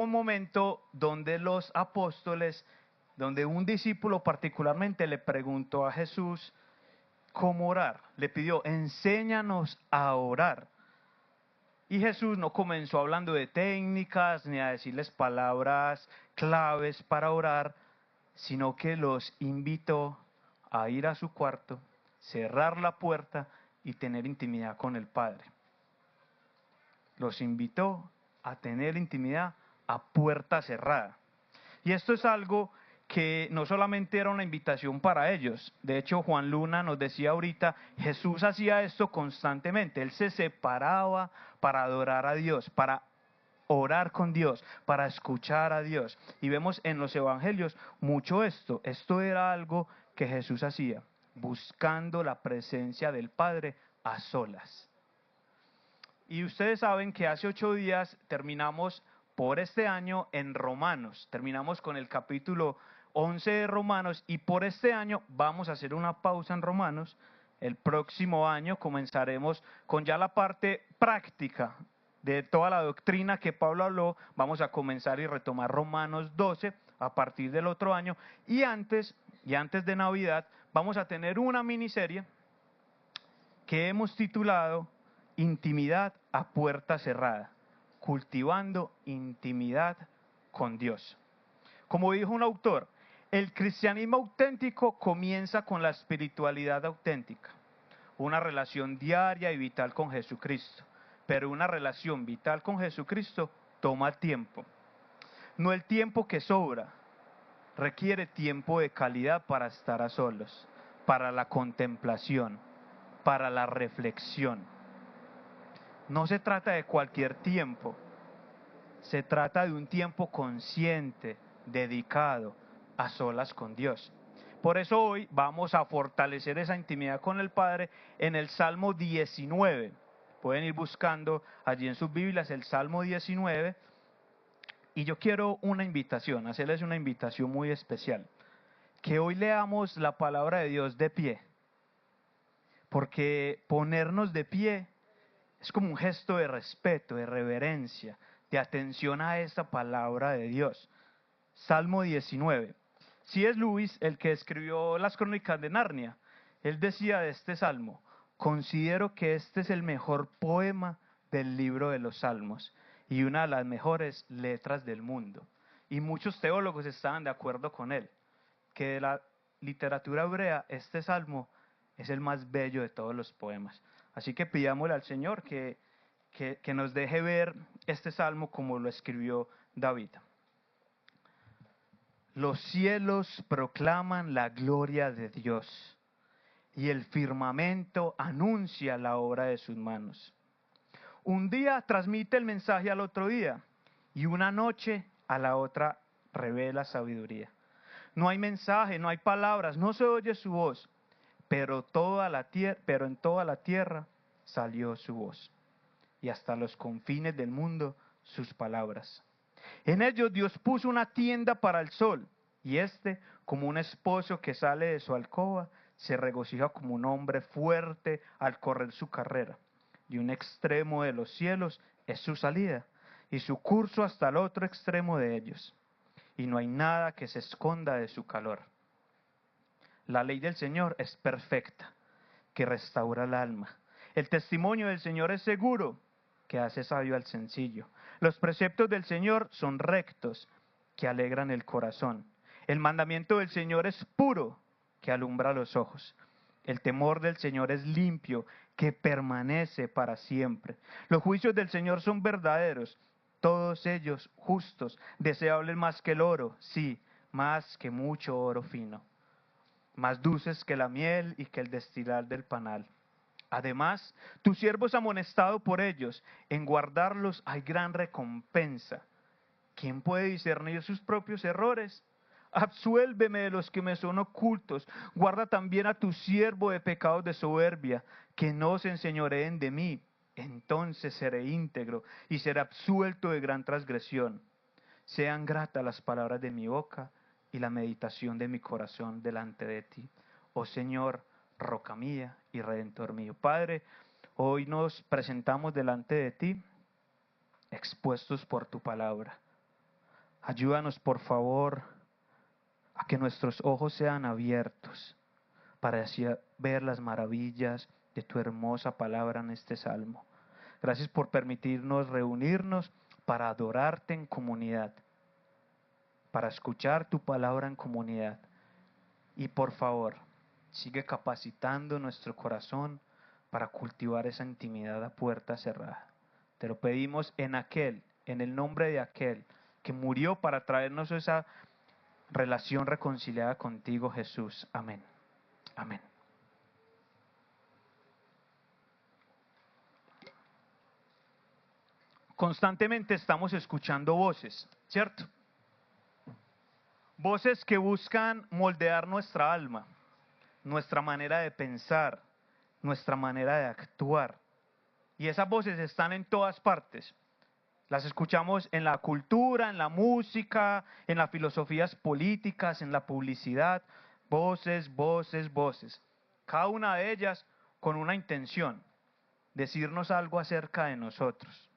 un momento donde los apóstoles, donde un discípulo particularmente le preguntó a Jesús cómo orar. Le pidió, enséñanos a orar. Y Jesús no comenzó hablando de técnicas ni a decirles palabras claves para orar, sino que los invitó a ir a su cuarto, cerrar la puerta y tener intimidad con el Padre. Los invitó a tener intimidad a puerta cerrada. Y esto es algo que no solamente era una invitación para ellos. De hecho, Juan Luna nos decía ahorita, Jesús hacía esto constantemente. Él se separaba para adorar a Dios, para orar con Dios, para escuchar a Dios. Y vemos en los evangelios mucho esto. Esto era algo que Jesús hacía, buscando la presencia del Padre a solas. Y ustedes saben que hace 8 días terminamos por este año en Romanos. Terminamos con el capítulo 11 de Romanos y por este año vamos a hacer una pausa en Romanos. El próximo año comenzaremos con ya la parte práctica de toda la doctrina que Pablo habló. Vamos a comenzar y retomar Romanos 12 a partir del otro año. Y antes de Navidad vamos a tener una miniserie que hemos titulado Intimidad a puerta cerrada, cultivando intimidad con Dios. Como dijo un autor, el cristianismo auténtico comienza con la espiritualidad auténtica, una relación diaria y vital con Jesucristo, pero una relación vital con Jesucristo toma tiempo. No el tiempo que sobra, requiere tiempo de calidad para estar a solos, para la contemplación, para la reflexión. No se trata de cualquier tiempo, se trata de un tiempo consciente, dedicado, a solas con Dios. Por eso hoy vamos a fortalecer esa intimidad con el Padre en el Salmo 19. Pueden ir buscando allí en sus Biblias el Salmo 19. Y yo quiero hacerles una invitación muy especial. Que hoy leamos la palabra de Dios de pie. Porque ponernos de pie es como un gesto de respeto, de reverencia, de atención a esta palabra de Dios. Salmo 19. C.S. Lewis, el que escribió las Crónicas de Narnia, él decía de este salmo, considero que este es el mejor poema del libro de los Salmos y una de las mejores letras del mundo. Y muchos teólogos estaban de acuerdo con él, que de la literatura hebrea este salmo es el más bello de todos los poemas. Así que pidámosle al Señor que nos deje ver este salmo como lo escribió David. Los cielos proclaman la gloria de Dios y el firmamento anuncia la obra de sus manos. Un día transmite el mensaje al otro día y una noche a la otra revela sabiduría. No hay mensaje, no hay palabras, no se oye su voz, pero en toda la tierra salió su voz y hasta los confines del mundo sus palabras. En ellos Dios puso una tienda para el sol y como un esposo que sale de su alcoba, se regocija como un hombre fuerte al correr su carrera. Y un extremo de los cielos es su salida y su curso hasta el otro extremo de ellos. Y no hay nada que se esconda de su calor. La ley del Señor es perfecta, que restaura el alma. El testimonio del Señor es seguro, que hace sabio al sencillo. Los preceptos del Señor son rectos, que alegran el corazón. El mandamiento del Señor es puro, que alumbra los ojos. El temor del Señor es limpio, que permanece para siempre. Los juicios del Señor son verdaderos, todos ellos justos, deseables más que el oro, sí, más que mucho oro fino, más dulces que la miel y que el destilar del panal. Además, tu siervo es amonestado por ellos, en guardarlos hay gran recompensa. ¿Quién puede discernir sus propios errores? Absuélveme de los que me son ocultos, guarda también a tu siervo de pecados de soberbia, que no se enseñoreen de mí. Entonces seré íntegro y seré absuelto de gran transgresión. Sean gratas las palabras de mi boca y la meditación de mi corazón delante de ti, oh Señor, roca mía y redentor mío. Padre, hoy nos presentamos delante de ti, expuestos por tu palabra. Ayúdanos, por favor, a que nuestros ojos sean abiertos para así ver las maravillas de tu hermosa palabra en este salmo. Gracias por permitirnos reunirnos para adorarte en comunidad, para escuchar tu palabra en comunidad. Y por favor, sigue capacitando nuestro corazón para cultivar esa intimidad a puerta cerrada. Te lo pedimos en el nombre de aquel que murió para traernos esa relación reconciliada contigo, Jesús. Amén. Amén. Constantemente estamos escuchando voces, ¿cierto? Voces que buscan moldear nuestra alma, nuestra manera de pensar, nuestra manera de actuar. Y esas voces están en todas partes. Las escuchamos en la cultura, en la música, en las filosofías políticas, en la publicidad. Voces, voces, voces. Cada una de ellas con una intención: decirnos algo acerca de nosotros,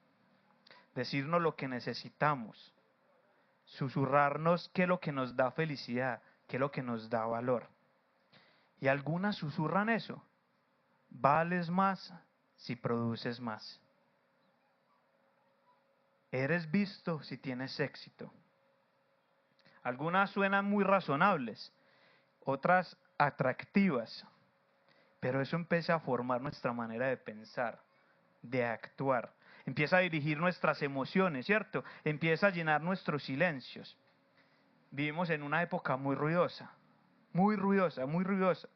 decirnos lo que necesitamos, susurrarnos qué es lo que nos da felicidad, qué es lo que nos da valor. Y algunas susurran eso: vales más si produces más. Eres visto si tienes éxito. Algunas suenan muy razonables, otras atractivas, pero eso empieza a formar nuestra manera de pensar, de actuar. Empieza a dirigir nuestras emociones, ¿cierto? Empieza a llenar nuestros silencios. Vivimos en una época muy ruidosa, muy ruidosa, muy ruidosa.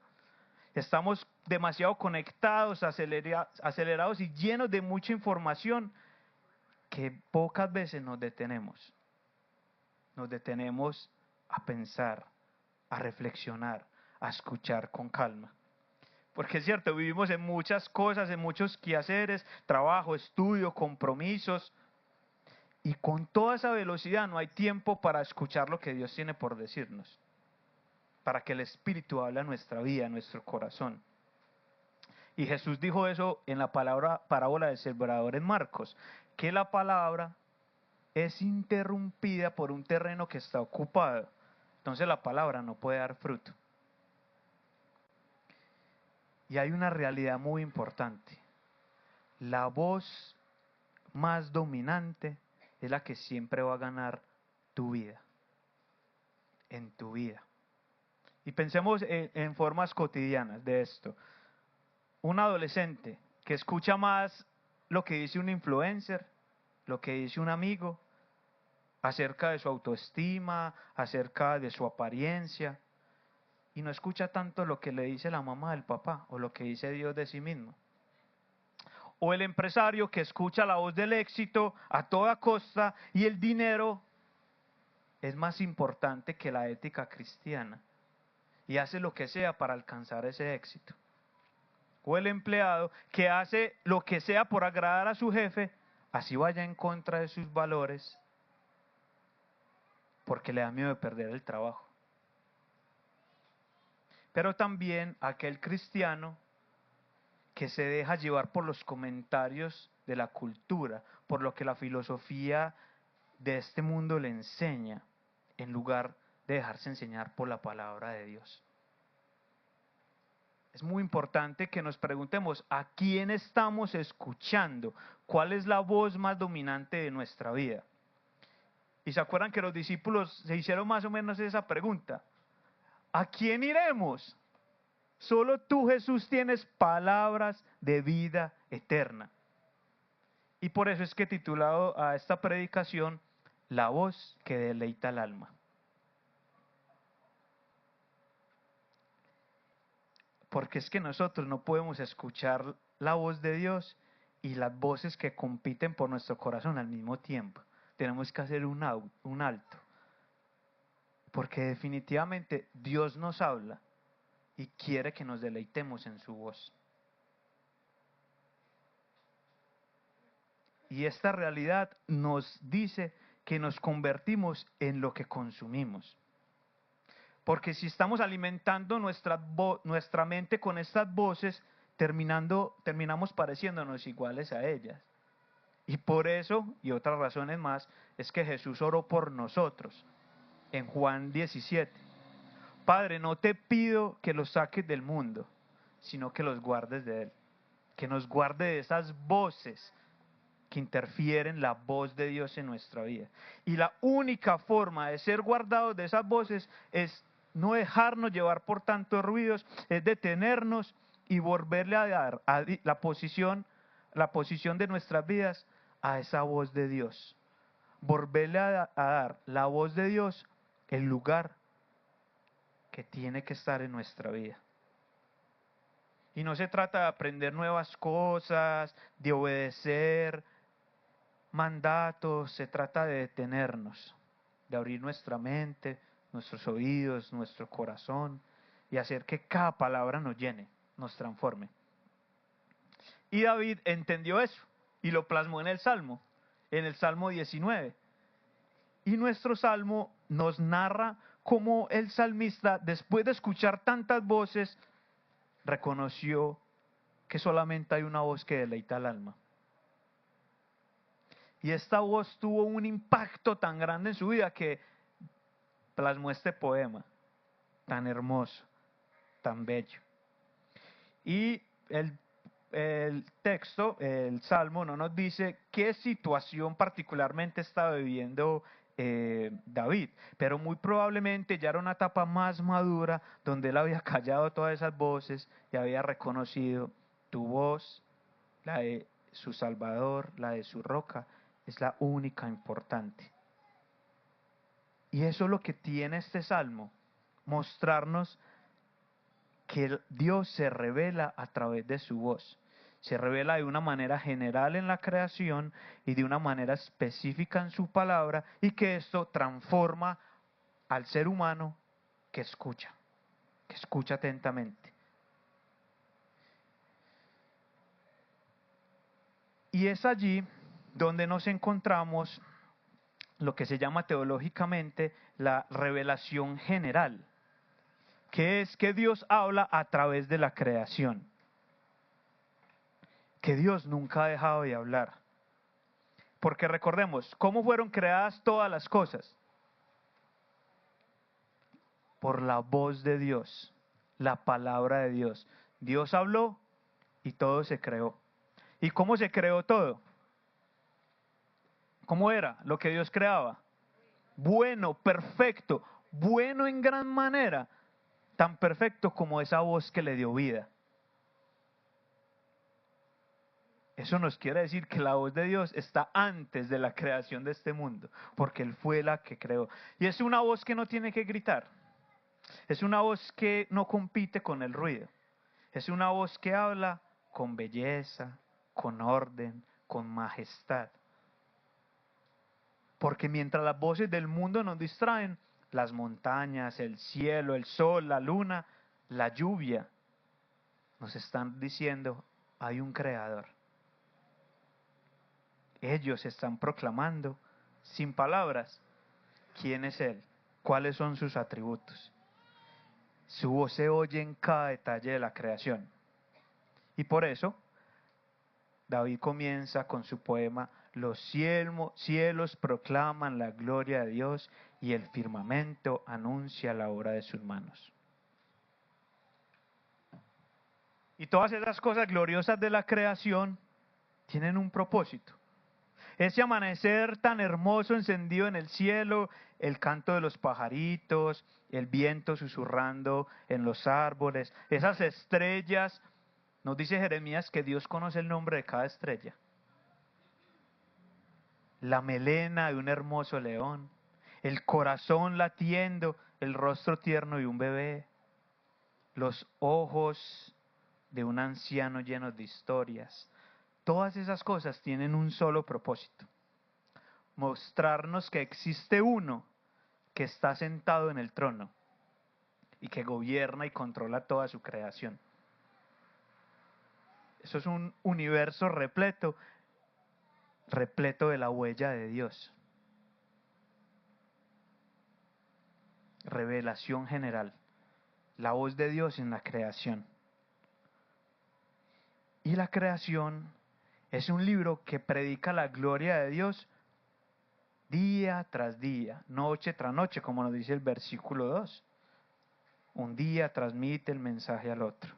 Estamos demasiado conectados, acelerados y llenos de mucha información que pocas veces nos detenemos. Nos detenemos a pensar, a reflexionar, a escuchar con calma. Porque es cierto, vivimos en muchas cosas, en muchos quehaceres, trabajo, estudio, compromisos. Y con toda esa velocidad no hay tiempo para escuchar lo que Dios tiene por decirnos, para que el Espíritu hable a nuestra vida, a nuestro corazón. Y Jesús dijo eso en la parábola del sembrador en Marcos, que la palabra es interrumpida por un terreno que está ocupado. Entonces la palabra no puede dar fruto. Y hay una realidad muy importante. La voz más dominante es la que siempre va a ganar tu vida, en tu vida. Y pensemos en formas cotidianas de esto. Un adolescente que escucha más lo que dice un influencer, lo que dice un amigo, acerca de su autoestima, acerca de su apariencia, y no escucha tanto lo que le dice la mamá del papá o lo que dice Dios de sí mismo. O el empresario que escucha la voz del éxito a toda costa y el dinero es más importante que la ética cristiana y hace lo que sea para alcanzar ese éxito. O el empleado que hace lo que sea por agradar a su jefe, así vaya en contra de sus valores, porque le da miedo de perder el trabajo. Pero también aquel cristiano que se deja llevar por los comentarios de la cultura, por lo que la filosofía de este mundo le enseña, en lugar de dejarse enseñar por la palabra de Dios. Es muy importante que nos preguntemos a quién estamos escuchando, cuál es la voz más dominante de nuestra vida. Y se acuerdan que los discípulos se hicieron más o menos esa pregunta: ¿a quién iremos? Solo tú, Jesús, tienes palabras de vida eterna. Y por eso es que he titulado a esta predicación La voz que deleita el alma. Porque es que nosotros no podemos escuchar la voz de Dios y las voces que compiten por nuestro corazón al mismo tiempo. Tenemos que hacer un alto. Porque definitivamente Dios nos habla y quiere que nos deleitemos en su voz. Y esta realidad nos dice que nos convertimos en lo que consumimos. Porque si estamos alimentando nuestra mente con estas voces, terminamos pareciéndonos iguales a ellas. Y por eso, y otras razones más, es que Jesús oró por nosotros en Juan 17. Padre, no te pido que los saques del mundo, sino que los guardes de él. Que nos guarde de esas voces que interfieren la voz de Dios en nuestra vida. Y la única forma de ser guardados de esas voces es no dejarnos llevar por tantos ruidos, es detenernos y volverle a dar la posición de nuestras vidas a esa voz de Dios. Volverle a dar la voz de Dios el lugar que tiene que estar en nuestra vida. Y no se trata de aprender nuevas cosas, de obedecer mandatos, se trata de detenernos, de abrir nuestra mente, nuestros oídos, nuestro corazón y hacer que cada palabra nos llene, nos transforme. Y David entendió eso y lo plasmó en el Salmo 19. Y nuestro Salmo nos narra cómo el salmista, después de escuchar tantas voces, reconoció que solamente hay una voz que deleita al alma. Y esta voz tuvo un impacto tan grande en su vida que plasmó este poema tan hermoso, tan bello. Y el texto, el Salmo, no nos dice qué situación particularmente estaba viviendo David, pero muy probablemente ya era una etapa más madura donde él había callado todas esas voces y había reconocido: tu voz, la de su Salvador, la de su roca, es la única importante. Y eso es lo que tiene este salmo, mostrarnos que Dios se revela a través de su voz. Se revela de una manera general en la creación y de una manera específica en su palabra, y que esto transforma al ser humano que escucha atentamente. Y es allí donde nos encontramos lo que se llama teológicamente la revelación general, que es que Dios habla a través de la creación, que Dios nunca ha dejado de hablar. Porque recordemos, ¿cómo fueron creadas todas las cosas? Por la voz de Dios, la palabra de Dios. Dios habló y todo se creó. ¿Y cómo se creó todo? ¿Cómo era lo que Dios creaba? Bueno, perfecto, bueno en gran manera, tan perfecto como esa voz que le dio vida. Eso nos quiere decir que la voz de Dios está antes de la creación de este mundo, porque Él fue la que creó. Y es una voz que no tiene que gritar, es una voz que no compite con el ruido, es una voz que habla con belleza, con orden, con majestad. Porque mientras las voces del mundo nos distraen, las montañas, el cielo, el sol, la luna, la lluvia, nos están diciendo: hay un creador. Ellos están proclamando, sin palabras, quién es Él, cuáles son sus atributos. Su voz se oye en cada detalle de la creación. Y por eso, David comienza con su poema: los cielos proclaman la gloria de Dios y el firmamento anuncia la obra de sus manos. Y todas esas cosas gloriosas de la creación tienen un propósito. Ese amanecer tan hermoso encendido en el cielo, el canto de los pajaritos, el viento susurrando en los árboles, esas estrellas. Nos dice Jeremías que Dios conoce el nombre de cada estrella. La melena de un hermoso león, el corazón latiendo, el rostro tierno de un bebé, los ojos de un anciano llenos de historias. Todas esas cosas tienen un solo propósito: mostrarnos que existe uno que está sentado en el trono y que gobierna y controla toda su creación. Eso es un universo repleto de la huella de Dios. Revelación general, la voz de Dios en la creación. Y la creación Es un libro que predica la gloria de Dios día tras día, noche tras noche, como nos dice el versículo 2. Un día transmite el mensaje al otro,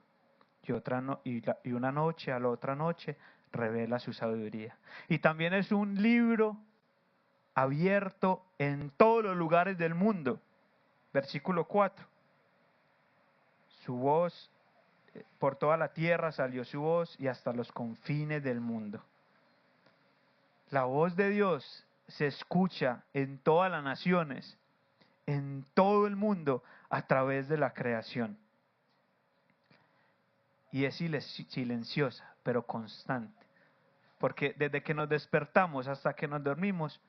y una noche a la otra noche revela su sabiduría. Y también es un libro abierto en todos los lugares del mundo. Versículo 4. Su voz, por toda la tierra salió su voz y hasta los confines del mundo. La voz de Dios se escucha en todas las naciones, en todo el mundo, a través de la creación. Y es silenciosa, pero constante. Porque desde que nos despertamos hasta que nos dormimos,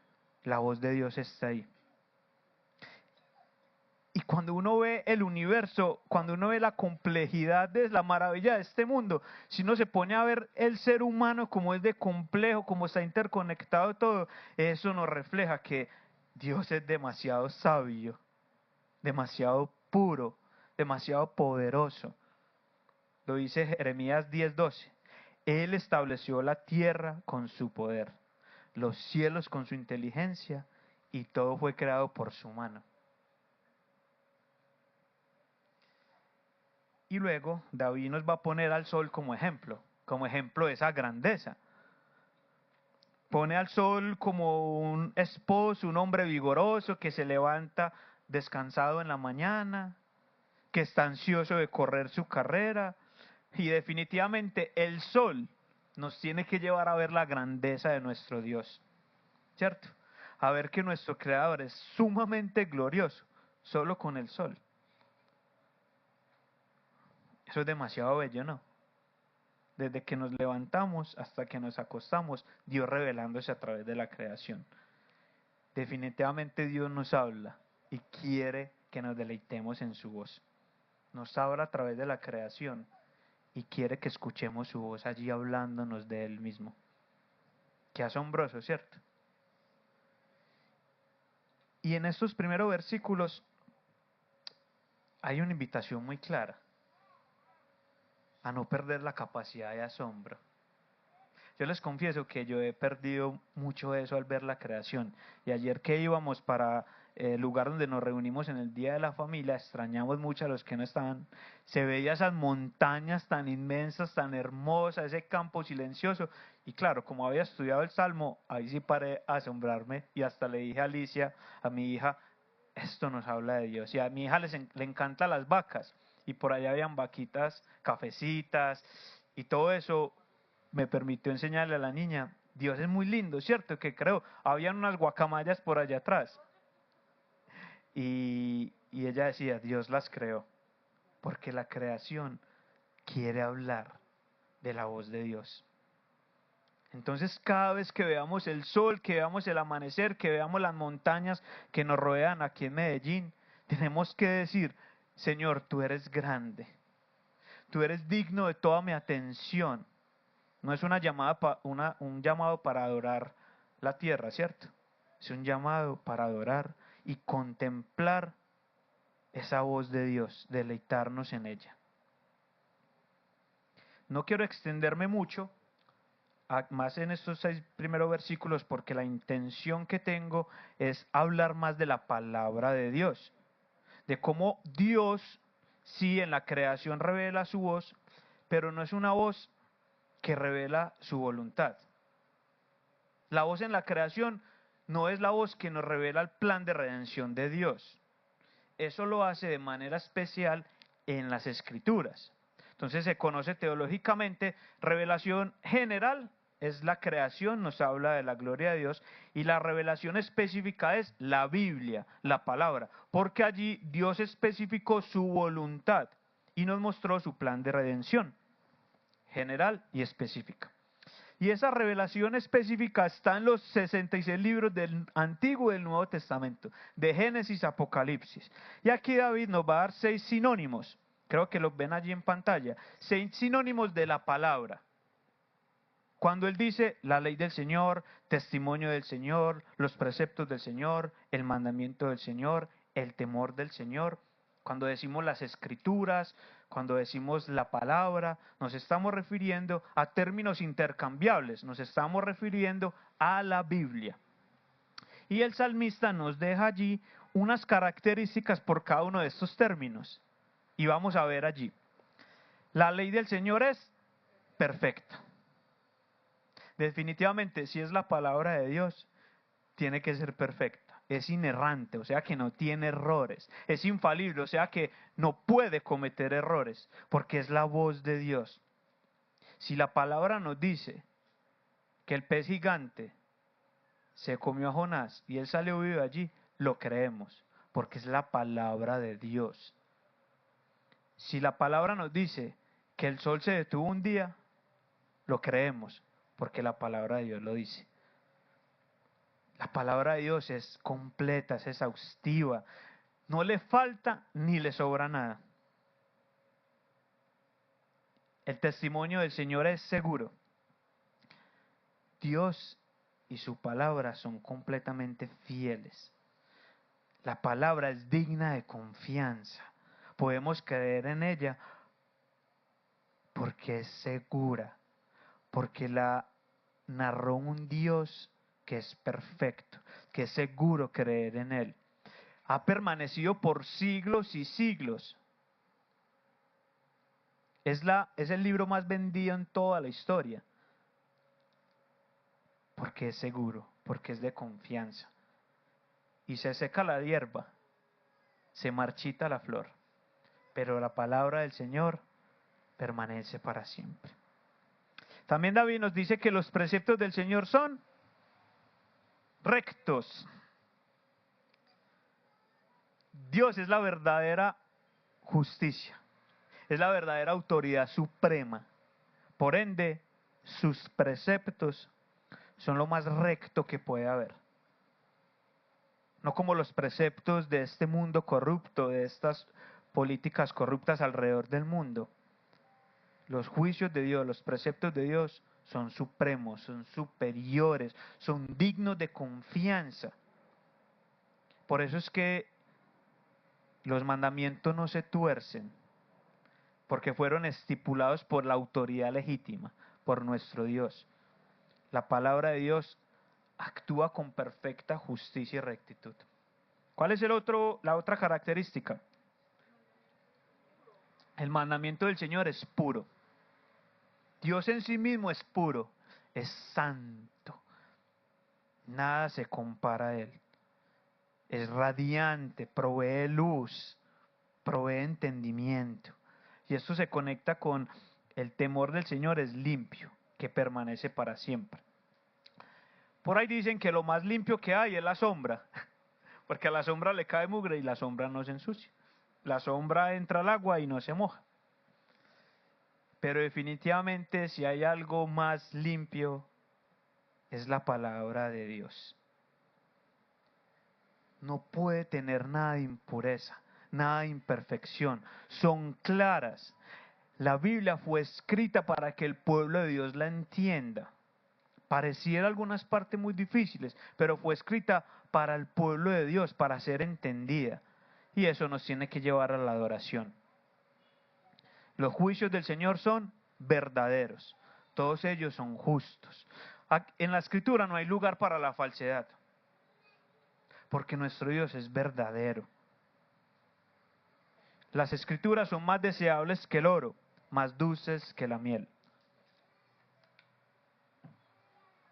la voz de Dios está ahí. Y cuando uno ve el universo, cuando uno ve la complejidad de la maravilla de este mundo, si uno se pone a ver el ser humano como es de complejo, como está interconectado todo, eso nos refleja que Dios es demasiado sabio, demasiado puro, demasiado poderoso. Lo dice Jeremías 10:12. Él estableció la tierra con su poder, los cielos con su inteligencia, y todo fue creado por su mano. Y luego David nos va a poner al sol como ejemplo de esa grandeza. Pone al sol como un esposo, un hombre vigoroso que se levanta descansado en la mañana, que está ansioso de correr su carrera. Y definitivamente el sol nos tiene que llevar a ver la grandeza de nuestro Dios, ¿cierto? A ver que nuestro Creador es sumamente glorioso, solo con el sol. Eso es demasiado bello, ¿no? Desde que nos levantamos hasta que nos acostamos, Dios revelándose a través de la creación. Definitivamente Dios nos habla y quiere que nos deleitemos en su voz. Nos habla a través de la creación y quiere que escuchemos su voz allí hablándonos de Él mismo. Qué asombroso, ¿cierto? Y en estos primeros versículos hay una invitación muy clara a no perder la capacidad de asombro. Yo les confieso que yo he perdido mucho eso al ver la creación. Y ayer que íbamos para el lugar donde nos reunimos en el Día de la Familia, extrañamos mucho a los que no estaban. Se veía esas montañas tan inmensas, tan hermosas, ese campo silencioso. Y claro, como había estudiado el Salmo, ahí sí paré a asombrarme y hasta le dije a Alicia, a mi hija, esto nos habla de Dios. Y a mi hija le encantan las vacas. Y por allá habían vaquitas, cafecitas y todo eso me permitió enseñarle a la niña, Dios es muy lindo, ¿cierto? Que creo, habían unas guacamayas por allá atrás. Y ella decía, Dios las creó, porque la creación quiere hablar de la voz de Dios. Entonces cada vez que veamos el sol, que veamos el amanecer, que veamos las montañas que nos rodean aquí en Medellín, tenemos que decir, Señor, tú eres grande, tú eres digno de toda mi atención. No es un llamado para adorar la tierra, ¿cierto? Es un llamado para adorar y contemplar esa voz de Dios, deleitarnos en ella. No quiero extenderme mucho, más en estos 6 primeros versículos, porque la intención que tengo es hablar más de la palabra de Dios, de cómo Dios, sí, en la creación revela su voz, pero no es una voz que revela su voluntad. La voz en la creación no es la voz que nos revela el plan de redención de Dios. Eso lo hace de manera especial en las Escrituras. Entonces se conoce teológicamente, revelación general es la creación, nos habla de la gloria de Dios, y la revelación específica es la Biblia, la palabra, porque allí Dios especificó su voluntad y nos mostró su plan de redención, general y específica. Y esa revelación específica está en los 66 libros del Antiguo y del Nuevo Testamento, de Génesis a Apocalipsis. Y aquí David nos va a dar 6 sinónimos, creo que los ven allí en pantalla, 6 sinónimos de la palabra. Cuando él dice la ley del Señor, testimonio del Señor, los preceptos del Señor, el mandamiento del Señor, el temor del Señor. Cuando decimos las Escrituras, Cuando decimos la palabra, nos estamos refiriendo a términos intercambiables, nos estamos refiriendo a la Biblia. Y el salmista nos deja allí unas características por cada uno de estos términos. Y vamos a ver allí. La ley del Señor es perfecta. Definitivamente, si es la palabra de Dios, tiene que ser perfecta. Es inerrante, o sea que no tiene errores. Es infalible, o sea que no puede cometer errores, porque es la voz de Dios. Si la palabra nos dice que el pez gigante se comió a Jonás y él salió vivo allí, lo creemos, porque es la palabra de Dios. Si la palabra nos dice que el sol se detuvo un día, lo creemos, porque la palabra de Dios lo dice. La palabra de Dios es completa, es exhaustiva, no le falta ni le sobra nada. El testimonio del Señor es seguro. Dios y su palabra son completamente fieles. La palabra es digna de confianza. Podemos creer en ella porque es segura, porque la narró un Dios que es perfecto, que es seguro creer en Él. Ha permanecido por siglos y siglos. Es el libro más vendido en toda la historia. Porque es seguro, porque es de confianza. Y se seca la hierba, se marchita la flor, pero la palabra del Señor permanece para siempre. También David nos dice que los preceptos del Señor son rectos. Dios es la verdadera justicia, es la verdadera autoridad suprema. Por ende, sus preceptos son lo más recto que puede haber. No como los preceptos de este mundo corrupto, de estas políticas corruptas alrededor del mundo. Los juicios de Dios, los preceptos de Dios son supremos, son superiores, son dignos de confianza. Por eso es que los mandamientos no se tuercen, porque fueron estipulados por la autoridad legítima, por nuestro Dios. La palabra de Dios actúa con perfecta justicia y rectitud. ¿Cuál es la otra característica? El mandamiento del Señor es puro. Dios en sí mismo es puro, es santo. Nada se compara a Él. Es radiante, provee luz, provee entendimiento. Y esto se conecta con el temor del Señor, es limpio, que permanece para siempre. Por ahí dicen que lo más limpio que hay es la sombra, porque a la sombra le cae mugre y la sombra no se ensucia. La sombra entra al agua y no se moja. Pero definitivamente si hay algo más limpio, es la palabra de Dios. No puede tener nada de impureza, nada de imperfección. Son claras. La Biblia fue escrita para que el pueblo de Dios la entienda. Pareciera algunas partes muy difíciles, pero fue escrita para el pueblo de Dios, para ser entendida. Y eso nos tiene que llevar a la adoración. Los juicios del Señor son verdaderos. Todos ellos son justos. En la Escritura no hay lugar para la falsedad. Porque nuestro Dios es verdadero. Las Escrituras son más deseables que el oro, más dulces que la miel.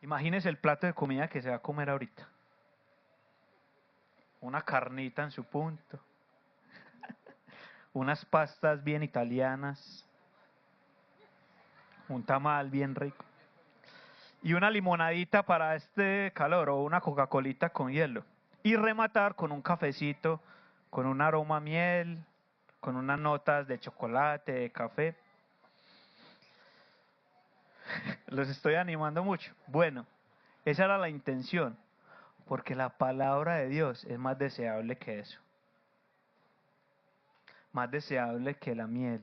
Imagínese el plato de comida que se va a comer ahorita. Una carnita en su punto. Unas pastas bien italianas. Un tamal bien rico. Y una limonadita para este calor o una Coca-Colita con hielo. Y rematar con un cafecito, con un aroma a miel, con unas notas de chocolate, de café. Los estoy animando mucho. Bueno, esa era la intención, porque la palabra de Dios es más deseable que eso. Más deseable que la miel,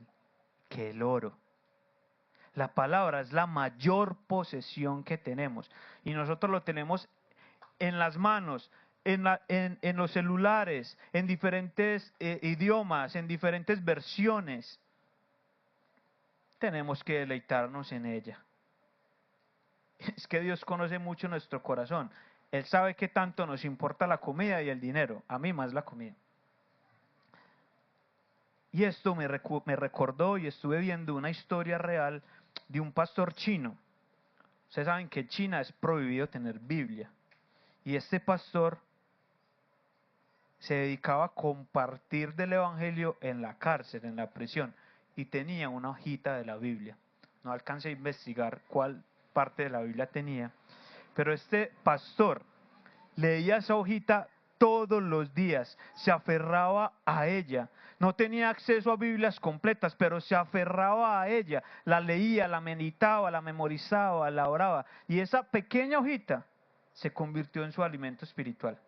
que el oro. La palabra es la mayor posesión que tenemos y nosotros lo tenemos en las manos, en los celulares, en diferentes idiomas, en diferentes versiones. tenemos que deleitarnos en ella. Es que Dios conoce mucho nuestro corazón. Él sabe que tanto nos importa la comida y el dinero. A mí más la comida. Y esto me recordó, y estuve viendo una historia real de un pastor chino. Ustedes saben que en China es prohibido tener Biblia. Y este pastor se dedicaba a compartir del Evangelio en la cárcel, en la prisión. Y tenía una hojita de la Biblia. No alcancé a investigar cuál parte de la Biblia tenía. Pero este pastor leía esa hojita todos los días, se aferraba a ella. No tenía acceso a Biblias completas, pero se aferraba a ella. La leía, la meditaba, la memorizaba, la oraba. Y esa pequeña hojita se convirtió en su alimento espiritual.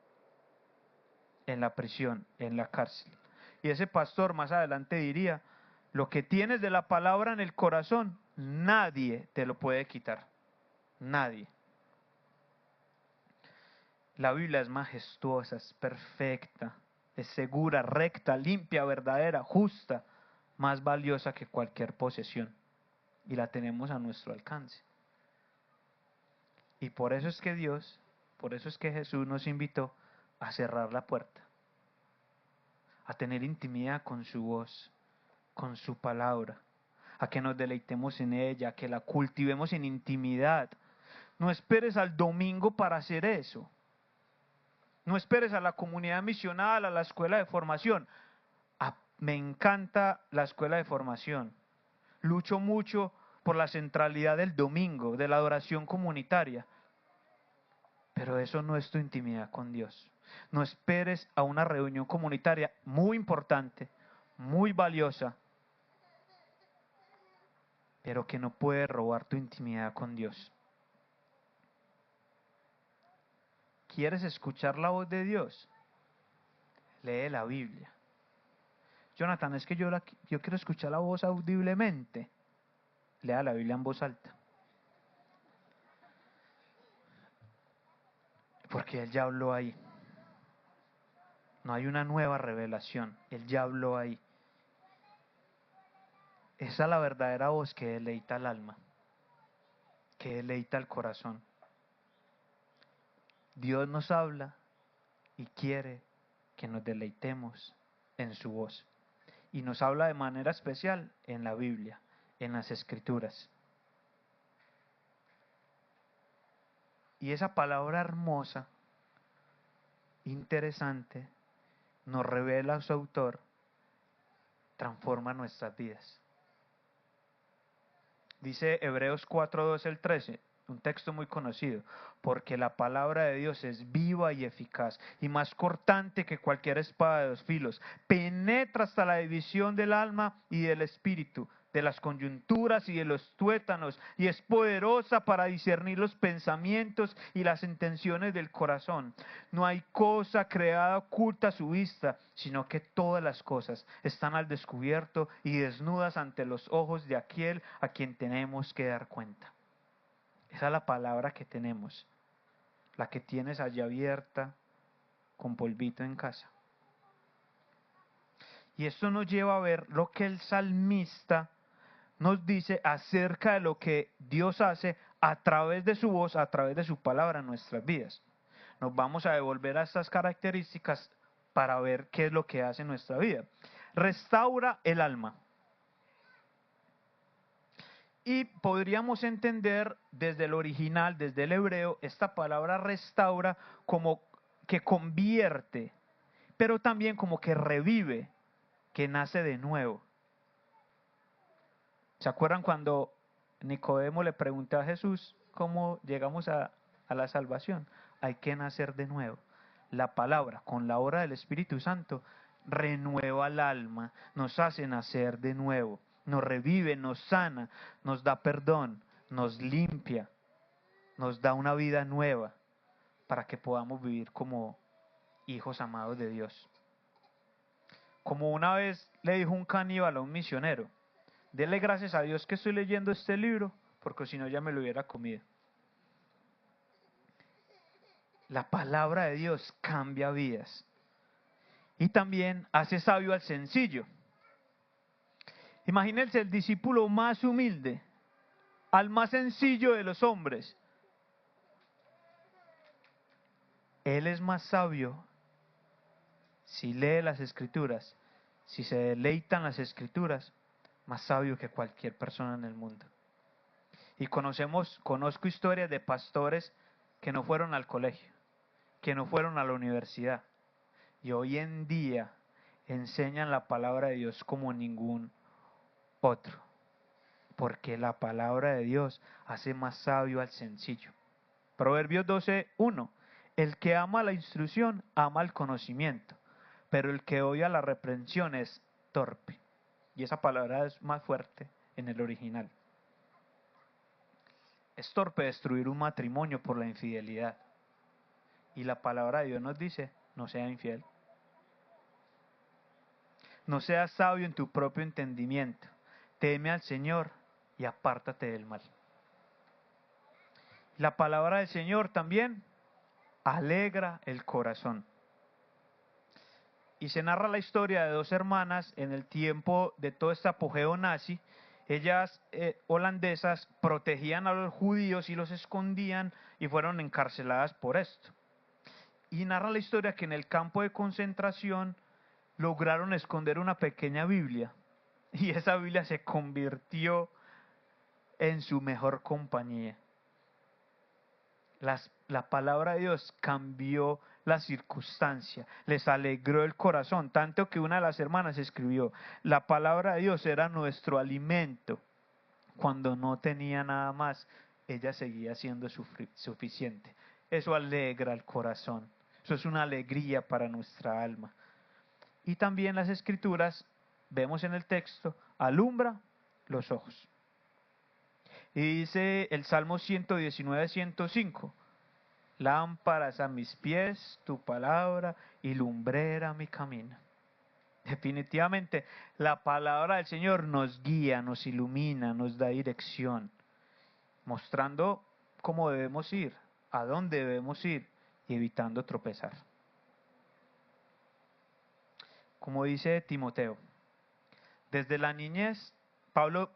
En la prisión, en la cárcel. Y ese pastor más adelante diría, lo que tienes de la palabra en el corazón, nadie te lo puede quitar. Nadie. La Biblia es majestuosa, es perfecta, es segura, recta, limpia, verdadera, justa, más valiosa que cualquier posesión. Y la tenemos a nuestro alcance. Y por eso es que Dios, por eso es que Jesús nos invitó a cerrar la puerta, a tener intimidad con su voz, con su palabra, a que nos deleitemos en ella, a que la cultivemos en intimidad. No esperes al domingo para hacer eso. No esperes a la comunidad misional, a la escuela de formación. Me encanta la escuela de formación. Lucho mucho por la centralidad del domingo, de la adoración comunitaria. Pero eso no es tu intimidad con Dios. No esperes a una reunión comunitaria muy importante, muy valiosa, pero que no puede robar tu intimidad con Dios. ¿Quieres escuchar la voz de Dios? Lee la Biblia. Jonathan, es que yo quiero escuchar la voz audiblemente. Lea la Biblia en voz alta. Porque Él ya habló ahí. No hay una nueva revelación. Él ya habló ahí. Esa es la verdadera voz que deleita el alma, que deleita el corazón. Dios nos habla y quiere que nos deleitemos en su voz. Y nos habla de manera especial en la Biblia, en las Escrituras. Y esa palabra hermosa, interesante, nos revela a su autor, transforma nuestras vidas. Dice Hebreos 4:12 al 13, un texto muy conocido, porque la palabra de Dios es viva y eficaz y más cortante que cualquier espada de dos filos, penetra hasta la división del alma y del espíritu, de las coyunturas y de los tuétanos, y es poderosa para discernir los pensamientos y las intenciones del corazón. No hay cosa creada oculta a su vista, sino que todas las cosas están al descubierto y desnudas ante los ojos de aquel a quien tenemos que dar cuenta. Esa es la palabra que tenemos, la que tienes allí abierta con polvito en casa. Y esto nos lleva a ver lo que el salmista nos dice acerca de lo que Dios hace a través de su voz, a través de su palabra en nuestras vidas. Nos vamos a devolver a estas características para ver qué es lo que hace en nuestra vida. Restaura el alma. Y podríamos entender desde el original, desde el hebreo, esta palabra restaura como que convierte, pero también como que revive, que nace de nuevo. ¿Se acuerdan cuando Nicodemo le preguntó a Jesús cómo llegamos a la salvación? Hay que nacer de nuevo. La palabra, con la obra del Espíritu Santo, renueva el alma, nos hace nacer de nuevo, nos revive, nos sana, nos da perdón, nos limpia, nos da una vida nueva para que podamos vivir como hijos amados de Dios. Como una vez le dijo un caníbal a un misionero: dele gracias a Dios que estoy leyendo este libro, porque si no ya me lo hubiera comido. La palabra de Dios cambia vidas. Y también hace sabio al sencillo. Imagínense el discípulo más humilde, al más sencillo de los hombres. Él es más sabio si lee las escrituras, si se deleita en las escrituras, más sabio que cualquier persona en el mundo. Y conozco historias de pastores que no fueron al colegio, que no fueron a la universidad, y hoy en día enseñan la palabra de Dios como ningún otro, porque la palabra de Dios hace más sabio al sencillo. Proverbios 12:1: el que ama la instrucción ama el conocimiento, pero el que odia la reprensión es torpe. Y esa palabra es más fuerte en el original. Es torpe destruir un matrimonio por la infidelidad. Y la palabra de Dios nos dice: no sea infiel. No seas sabio en tu propio entendimiento. Teme al Señor y apártate del mal. La palabra del Señor también alegra el corazón. Y se narra la historia de dos hermanas en el tiempo de todo este apogeo nazi. Ellas, holandesas, protegían a los judíos y los escondían y fueron encarceladas por esto. Y narra la historia que en el campo de concentración lograron esconder una pequeña Biblia. Y esa Biblia se convirtió en su mejor compañía. La palabra de Dios cambió la circunstancia, les alegró el corazón, tanto que una de las hermanas escribió: la palabra de Dios era nuestro alimento. Cuando no tenía nada más, ella seguía siendo suficiente. Eso alegra el corazón, eso es una alegría para nuestra alma. Y también las escrituras, vemos en el texto, alumbra los ojos. Y dice el Salmo 119:105: lámparas a mis pies tu palabra y lumbrera mi camino. Definitivamente la palabra del Señor nos guía, nos ilumina, nos da dirección, mostrando cómo debemos ir, a dónde debemos ir y evitando tropezar. Como dice Timoteo, desde la niñez, Pablo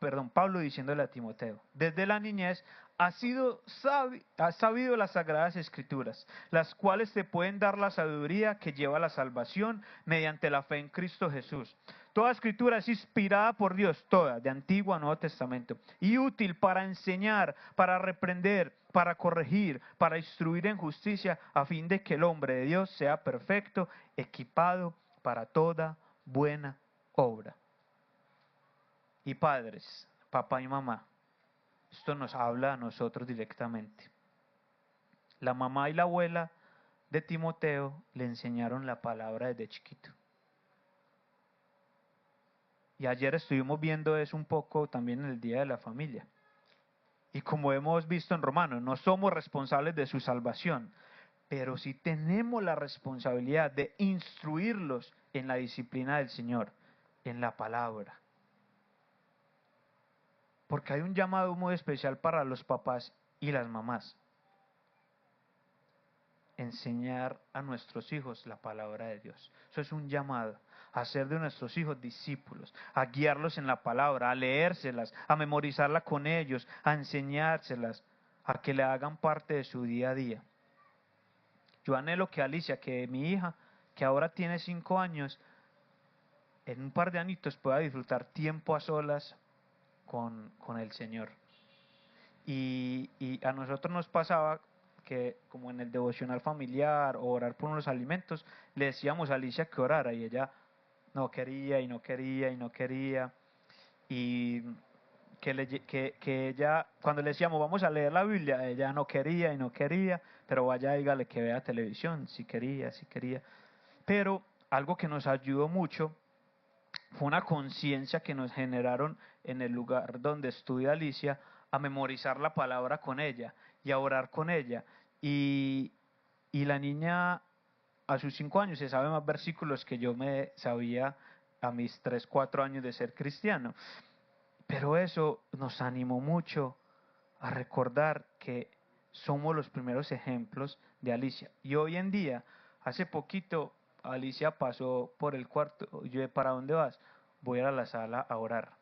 diciéndole a Timoteo: desde la niñez has sabido las sagradas escrituras, las cuales te pueden dar la sabiduría que lleva a la salvación mediante la fe en Cristo Jesús. Toda escritura es inspirada por Dios, toda, de Antiguo a Nuevo Testamento, y útil para enseñar, para reprender, para corregir, para instruir en justicia, a fin de que el hombre de Dios sea perfecto, equipado para toda buena obra. Y padres, papá y mamá, esto nos habla a nosotros directamente. La mamá y la abuela de Timoteo le enseñaron la palabra desde chiquito. Y ayer estuvimos viendo eso un poco también en el Día de la Familia. Y como hemos visto en Romanos, no somos responsables de su salvación, pero sí tenemos la responsabilidad de instruirlos en la disciplina del Señor, en la palabra. Porque hay un llamado muy especial para los papás y las mamás: enseñar a nuestros hijos la palabra de Dios. Eso es un llamado, a hacer de nuestros hijos discípulos, a guiarlos en la palabra, a leérselas, a memorizarla con ellos, a enseñárselas, a que le hagan parte de su día a día. Yo anhelo que Alicia, que mi hija, que ahora tiene 5 años, en un par de añitos pueda disfrutar tiempo a solas con el Señor. Y a nosotros nos pasaba que, como en el devocional familiar o orar por unos alimentos, le decíamos a Alicia que orara y ella no quería y no quería y no quería. Y que ella, cuando le decíamos vamos a leer la Biblia, ella no quería y no quería, pero vaya, dígale que vea televisión, si quería. Pero algo que nos ayudó mucho fue una conciencia que nos generaron en el lugar donde estudia Alicia, a memorizar la palabra con ella y a orar con ella. Y la niña a sus 5 años se sabe más versículos que yo me sabía a mis 3, 4 años de ser cristiano. Pero eso nos animó mucho a recordar que somos los primeros ejemplos de Alicia. Y hoy en día, hace poquito, Alicia pasó por el cuarto. Yo, ¿para dónde vas? Voy a la sala a orar.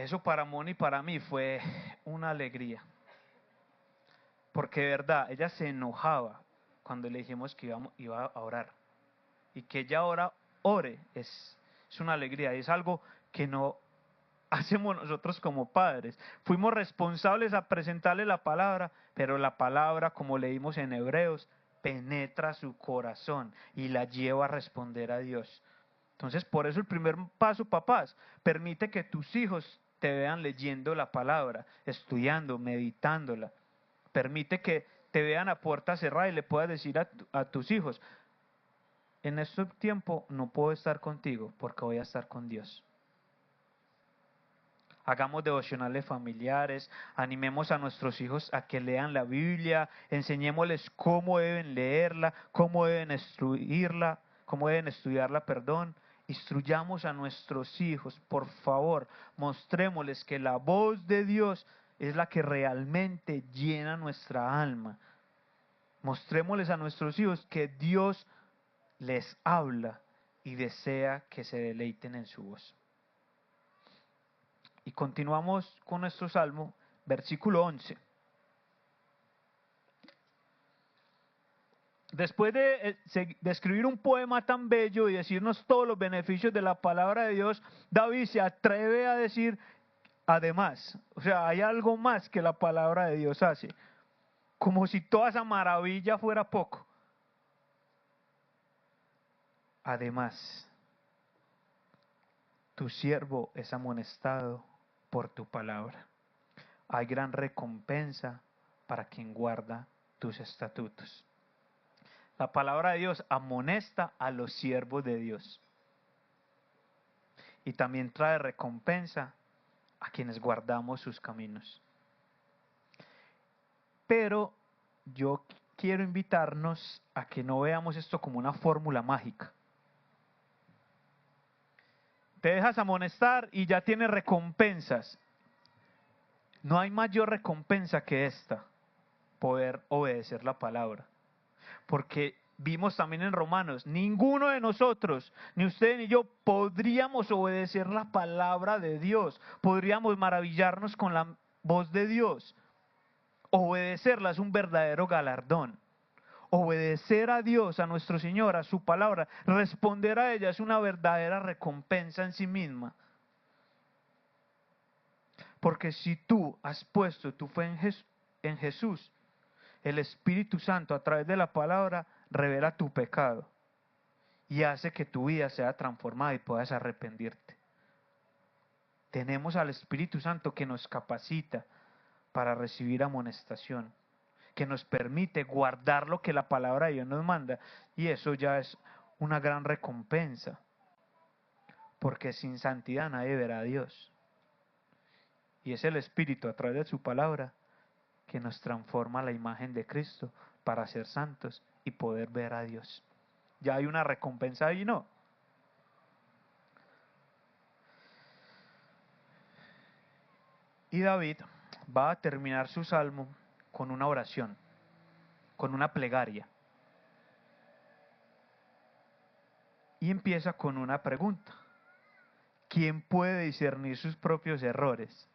Eso para Moni y para mí fue una alegría. Porque de verdad, ella se enojaba cuando le dijimos que iba a orar. Y que ella ahora ore es una alegría. Es algo que no hacemos nosotros como padres. Fuimos responsables a presentarle la palabra, pero la palabra, como leímos en Hebreos, penetra su corazón y la lleva a responder a Dios. Entonces, por eso el primer paso, papás, permite que tus hijos te vean leyendo la palabra, estudiando, meditándola. Permite que te vean a puerta cerrada y le puedas decir a tus hijos, en este tiempo no puedo estar contigo porque voy a estar con Dios. Hagamos devocionales familiares, animemos a nuestros hijos a que lean la Biblia, enseñémosles cómo deben leerla, cómo deben estudiarla, Instruyamos a nuestros hijos, por favor, mostrémosles que la voz de Dios es la que realmente llena nuestra alma. Mostrémosles a nuestros hijos que Dios les habla y desea que se deleiten en su voz. Y continuamos con nuestro salmo, versículo 11. Después de escribir un poema tan bello y decirnos todos los beneficios de la palabra de Dios, David se atreve a decir, además, o sea, hay algo más que la palabra de Dios hace, como si toda esa maravilla fuera poco. Además, tu siervo es amonestado por tu palabra. Hay gran recompensa para quien guarda tus estatutos. La palabra de Dios amonesta a los siervos de Dios. Y también trae recompensa a quienes guardamos sus caminos. Pero yo quiero invitarnos a que no veamos esto como una fórmula mágica. Te dejas amonestar y ya tienes recompensas. No hay mayor recompensa que esta, poder obedecer la palabra. Porque vimos también en Romanos, ninguno de nosotros, ni usted ni yo, podríamos obedecer la palabra de Dios. Podríamos maravillarnos con la voz de Dios. Obedecerla es un verdadero galardón. Obedecer a Dios, a nuestro Señor, a su palabra, responder a ella es una verdadera recompensa en sí misma. Porque si tú has puesto tu fe en Jesús, el Espíritu Santo a través de la palabra revela tu pecado y hace que tu vida sea transformada y puedas arrepentirte. Tenemos al Espíritu Santo que nos capacita para recibir amonestación, que nos permite guardar lo que la palabra de Dios nos manda, y eso ya es una gran recompensa, porque sin santidad nadie verá a Dios. Y es el Espíritu a través de su palabra que nos transforma a la imagen de Cristo para ser santos y poder ver a Dios. ¿Ya hay una recompensa ahí? No. Y David va a terminar su salmo con una oración, con una plegaria. Y empieza con una pregunta. ¿Quién puede discernir sus propios errores?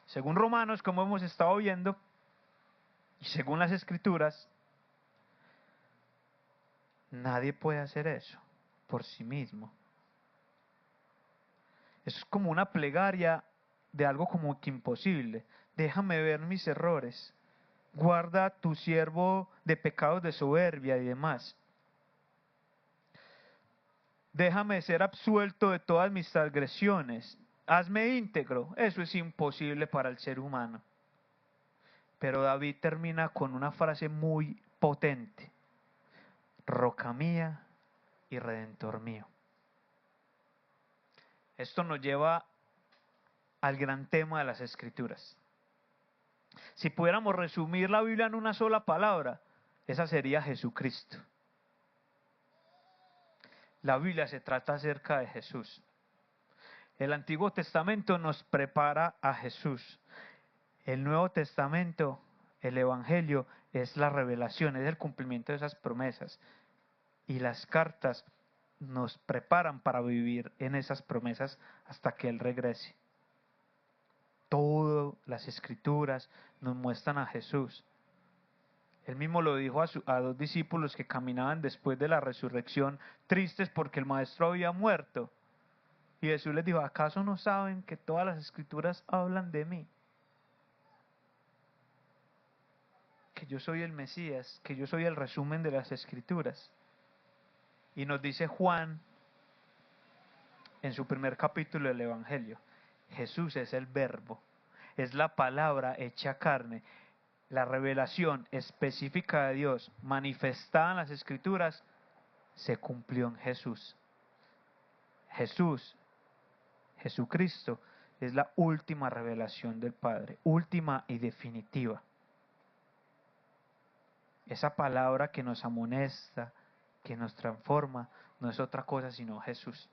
Según Romanos, como hemos estado viendo, y según las Escrituras, nadie puede hacer eso por sí mismo. Es como una plegaria de algo como que imposible. Déjame ver mis errores. Guarda tu siervo de pecados de soberbia y demás. Déjame ser absuelto de todas mis transgresiones. Hazme íntegro. Eso es imposible para el ser humano. Pero David termina con una frase muy potente. Roca mía y redentor mío. Esto nos lleva al gran tema de las Escrituras. Si pudiéramos resumir la Biblia en una sola palabra, esa sería Jesucristo. La Biblia se trata acerca de Jesús. El Antiguo Testamento nos prepara a Jesús. El Nuevo Testamento, el Evangelio, es la revelación, es el cumplimiento de esas promesas. Y las cartas nos preparan para vivir en esas promesas hasta que Él regrese. Todas las escrituras nos muestran a Jesús. Él mismo lo dijo a dos discípulos que caminaban después de la resurrección, tristes porque el maestro había muerto. Y Jesús les dijo, ¿acaso no saben que todas las escrituras hablan de mí? Que yo soy el Mesías, que yo soy el resumen de las escrituras. Y nos dice Juan, en su primer capítulo del Evangelio, Jesús es el verbo, es la palabra hecha carne, la revelación específica de Dios manifestada en las escrituras se cumplió en Jesús. Jesucristo es la última revelación del Padre, última y definitiva. Esa palabra que nos amonesta, que nos transforma, no es otra cosa sino Jesús.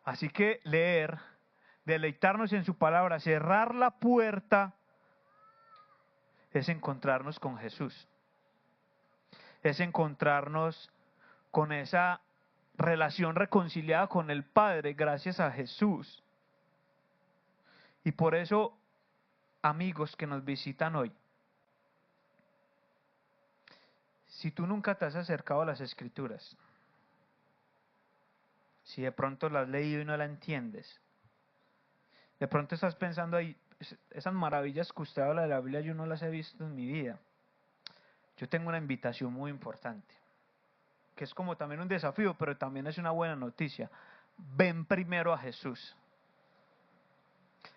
Así que leer, deleitarnos en su palabra, cerrar la puerta, es encontrarnos con Jesús. Es encontrarnos con esa relación reconciliada con el Padre gracias a Jesús. Y por eso, amigos que nos visitan hoy, si tú nunca te has acercado a las Escrituras, si de pronto las has leído y no la entiendes, de pronto estás pensando ahí, esas maravillas que usted habla de la Biblia yo no las he visto en mi vida. Yo tengo una invitación muy importante, que es como también un desafío, pero también es una buena noticia. Ven primero a Jesús.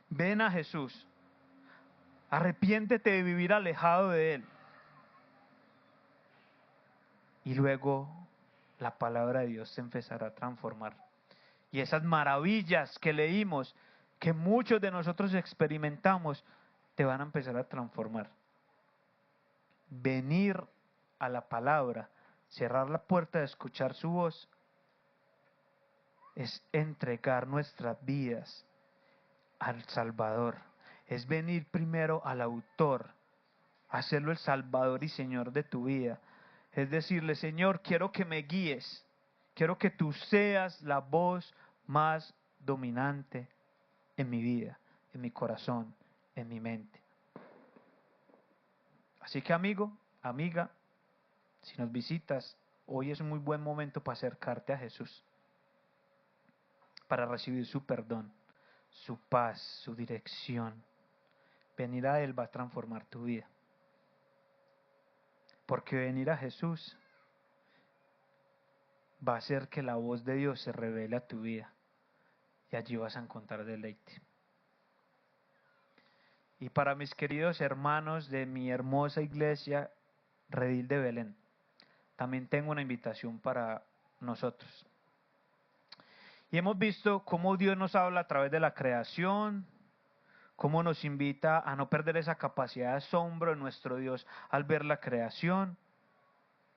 Ven a Jesús. Arrepiéntete de vivir alejado de Él. Y luego la palabra de Dios te empezará a transformar. Y esas maravillas que leímos, que muchos de nosotros experimentamos, te van a empezar a transformar. Venir a la palabra, cerrar la puerta de escuchar su voz, es entregar nuestras vidas al Salvador. Es venir primero al autor, hacerlo el Salvador y Señor de tu vida. Es decirle, Señor, quiero que me guíes, quiero que tú seas la voz más dominante en mi vida, en mi corazón, en mi mente. Así que amigo, amiga, si nos visitas, hoy es un muy buen momento para acercarte a Jesús, para recibir su perdón, su paz, su dirección. Venir a Él va a transformar tu vida. Porque venir a Jesús va a hacer que la voz de Dios se revele a tu vida. Y allí vas a encontrar deleite. Y para mis queridos hermanos de mi hermosa iglesia, Redil de Belén, también tengo una invitación para nosotros. Y hemos visto cómo Dios nos habla a través de la creación, cómo nos invita a no perder esa capacidad de asombro de nuestro Dios al ver la creación,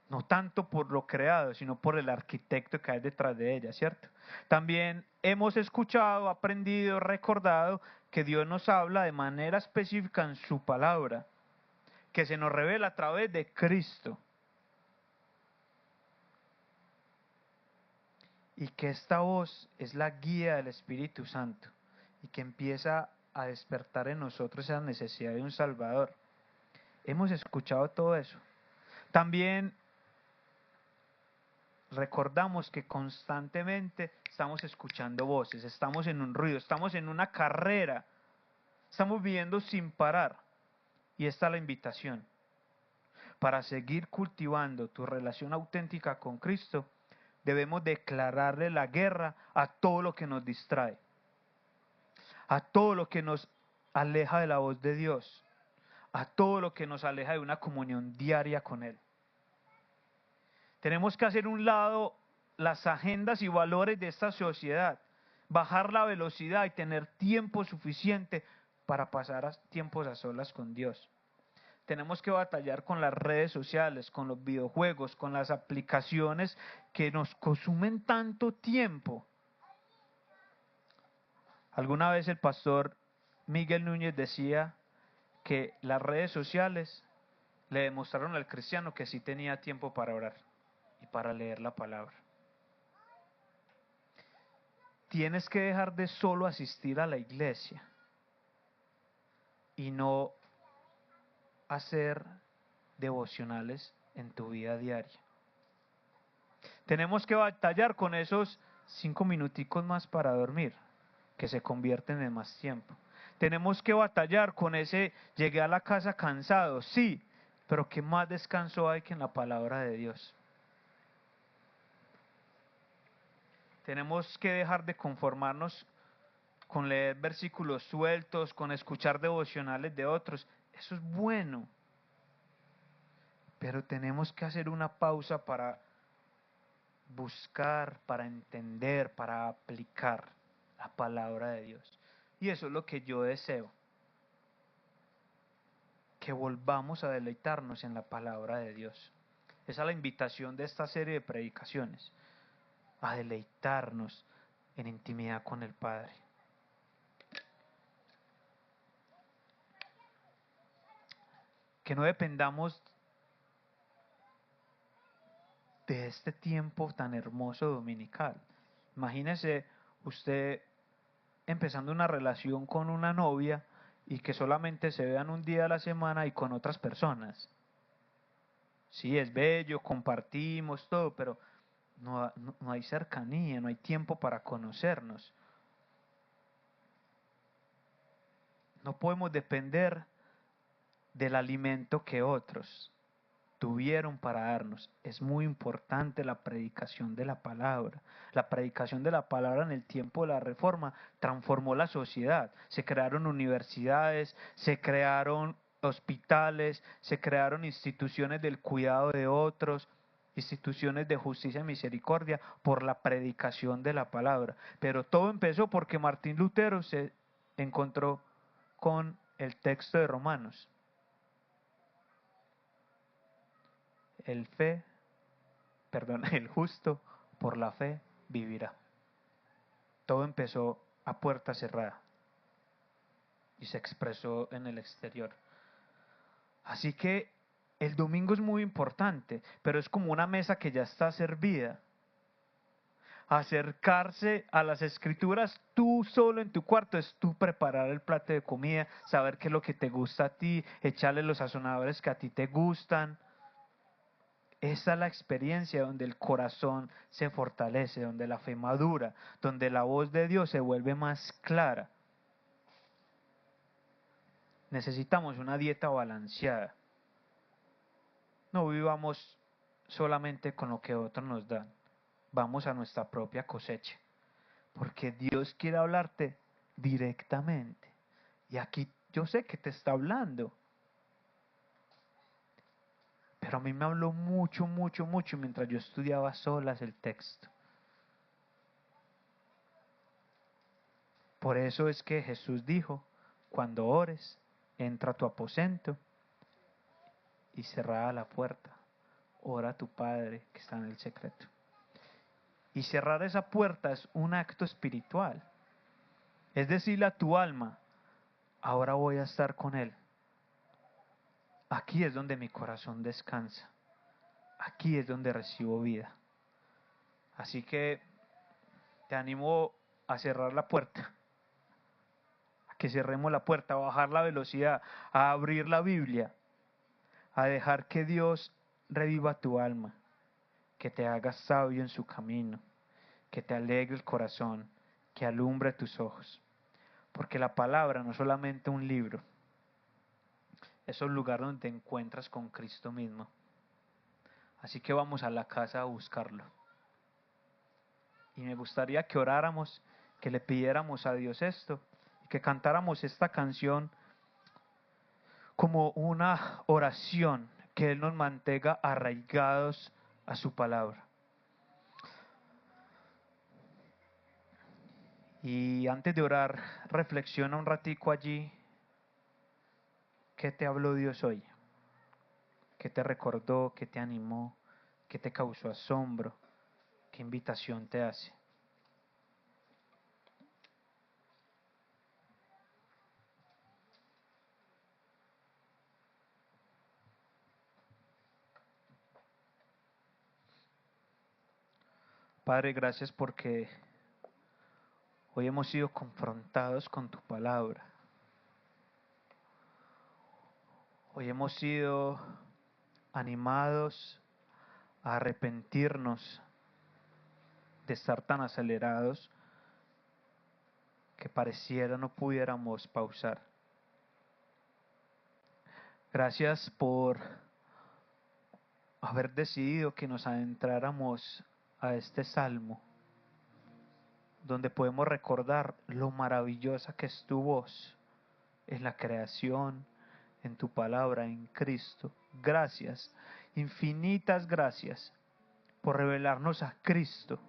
no tanto por lo creado, sino por el arquitecto que hay detrás de ella, ¿cierto? También hemos escuchado, aprendido, recordado que Dios nos habla de manera específica en su palabra, que se nos revela a través de Cristo. Y que esta voz es la guía del Espíritu Santo y que empieza a despertar en nosotros esa necesidad de un Salvador. Hemos escuchado todo eso. También recordamos que constantemente estamos escuchando voces, estamos en un ruido, estamos en una carrera, estamos viviendo sin parar. Y esta es la invitación. Para seguir cultivando tu relación auténtica con Cristo, debemos declararle la guerra a todo lo que nos distrae, a todo lo que nos aleja de la voz de Dios, a todo lo que nos aleja de una comunión diaria con Él. Tenemos que hacer un lado las agendas y valores de esta sociedad, bajar la velocidad y tener tiempo suficiente para pasar tiempos a solas con Dios. Tenemos que batallar con las redes sociales, con los videojuegos, con las aplicaciones que nos consumen tanto tiempo. Alguna vez el pastor Miguel Núñez decía que las redes sociales le demostraron al cristiano que sí tenía tiempo para orar y para leer la palabra. Tienes que dejar de solo asistir a la iglesia y no hacer devocionales en tu vida diaria. Tenemos que batallar con esos 5 minuticos más para dormir, que se convierten en más tiempo. Tenemos que batallar con ese, llegué a la casa cansado, sí, pero ¿qué más descanso hay que en la palabra de Dios? Tenemos que dejar de conformarnos con leer versículos sueltos, con escuchar devocionales de otros. Eso es bueno. Pero tenemos que hacer una pausa para buscar, para entender, para aplicar la palabra de Dios. Y eso es lo que yo deseo. Que volvamos a deleitarnos en la palabra de Dios. Esa es la invitación de esta serie de predicaciones. A deleitarnos en intimidad con el Padre. Que no dependamos de este tiempo tan hermoso dominical. Imagínese usted empezando una relación con una novia y que solamente se vean un día a la semana y con otras personas. Sí, es bello, compartimos todo, pero no hay cercanía, no hay tiempo para conocernos. No podemos depender del alimento que otros tuvieron para darnos. Es muy importante la predicación de la palabra. La predicación de la palabra en el tiempo de la Reforma transformó la sociedad. Se crearon universidades, se crearon hospitales, se crearon instituciones del cuidado de otros, instituciones de justicia y misericordia por la predicación de la palabra. Pero todo empezó porque Martín Lutero se encontró con el texto de Romanos. El justo por la fe vivirá. Todo empezó a puerta cerrada y se expresó en el exterior. Así que el domingo es muy importante, pero es como una mesa que ya está servida. Acercarse a las escrituras tú solo en tu cuarto es tú preparar el plato de comida, saber qué es lo que te gusta a ti, echarle los sazonadores que a ti te gustan. Esa es la experiencia donde el corazón se fortalece, donde la fe madura, donde la voz de Dios se vuelve más clara. Necesitamos una dieta balanceada. No vivamos solamente con lo que otros nos dan. Vamos a nuestra propia cosecha. Porque Dios quiere hablarte directamente. Y aquí yo sé que te está hablando. Pero a mí me habló mucho mientras yo estudiaba solas el texto. Por eso es que Jesús dijo, cuando ores, entra a tu aposento y cerrada la puerta, ora a tu Padre que está en el secreto. Y cerrar esa puerta es un acto espiritual. Es decirle a tu alma, ahora voy a estar con Él. Aquí es donde mi corazón descansa. Aquí es donde recibo vida. Así que te animo a cerrar la puerta. A que cerremos la puerta, a bajar la velocidad, a abrir la Biblia, a dejar que Dios reviva tu alma, que te haga sabio en su camino, que te alegre el corazón, que alumbre tus ojos. Porque la palabra no es solamente un libro, es un lugar donde te encuentras con Cristo mismo. Así que vamos a la casa a buscarlo. Y me gustaría que oráramos, que le pidiéramos a Dios esto, y que cantáramos esta canción como una oración, que Él nos mantenga arraigados a su palabra. Y antes de orar, reflexiona un ratico allí. ¿Qué te habló Dios hoy? ¿Qué te recordó? ¿Qué te animó? ¿Qué te causó asombro? ¿Qué invitación te hace? Padre, gracias porque hoy hemos sido confrontados con tu palabra. Hoy hemos sido animados a arrepentirnos de estar tan acelerados que pareciera no pudiéramos pausar. Gracias por haber decidido que nos adentráramos a este salmo, donde podemos recordar lo maravillosa que es tu voz en la creación, en tu palabra, en Cristo. Gracias, infinitas gracias por revelarnos a Cristo.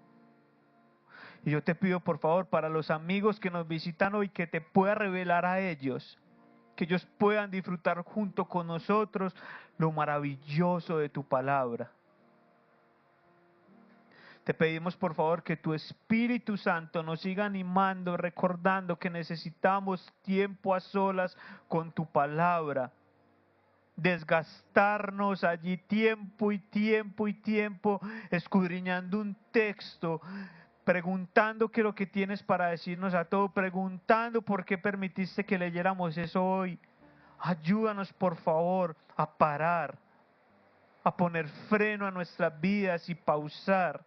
Y yo te pido por favor para los amigos que nos visitan hoy, que te pueda revelar a ellos, que ellos puedan disfrutar junto con nosotros lo maravilloso de tu palabra. Te pedimos por favor que tu Espíritu Santo nos siga animando, recordando que necesitamos tiempo a solas con tu palabra. Desgastarnos allí tiempo y tiempo y tiempo, escudriñando un texto, preguntando qué es lo que tienes para decirnos a todo, preguntando por qué permitiste que leyéramos eso hoy. Ayúdanos por favor a parar, a poner freno a nuestras vidas y pausar,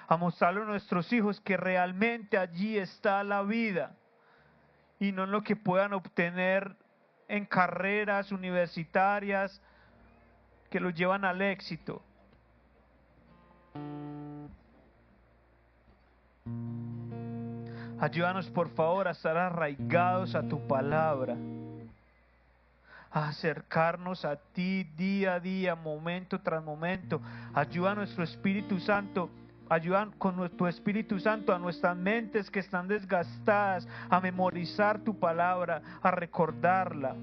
a mostrarle a nuestros hijos que realmente allí está la vida y no en lo que puedan obtener en carreras universitarias que los llevan al éxito. Ayúdanos por favor a estar arraigados a tu palabra, a acercarnos a ti día a día, momento tras momento. Ayuda a nuestro Espíritu Santo, ayuda con tu Espíritu Santo a nuestras mentes que están desgastadas, a memorizar tu palabra, a recordarla.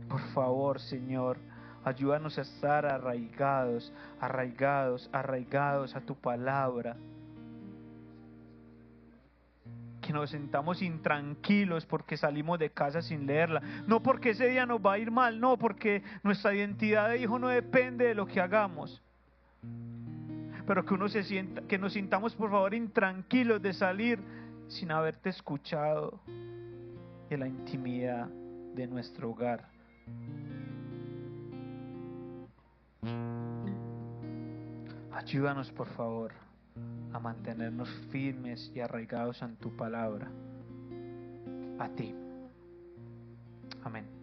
Por favor, Señor, ayúdanos a estar arraigados, arraigados, arraigados a tu palabra. Que nos sintamos intranquilos porque salimos de casa sin leerla. No porque ese día nos va a ir mal, no, porque nuestra identidad de hijo no depende de lo que hagamos. Pero que nos sintamos por favor intranquilos de salir sin haberte escuchado en la intimidad de nuestro hogar. Ayúdanos por favor a mantenernos firmes y arraigados en tu palabra. A ti. Amén.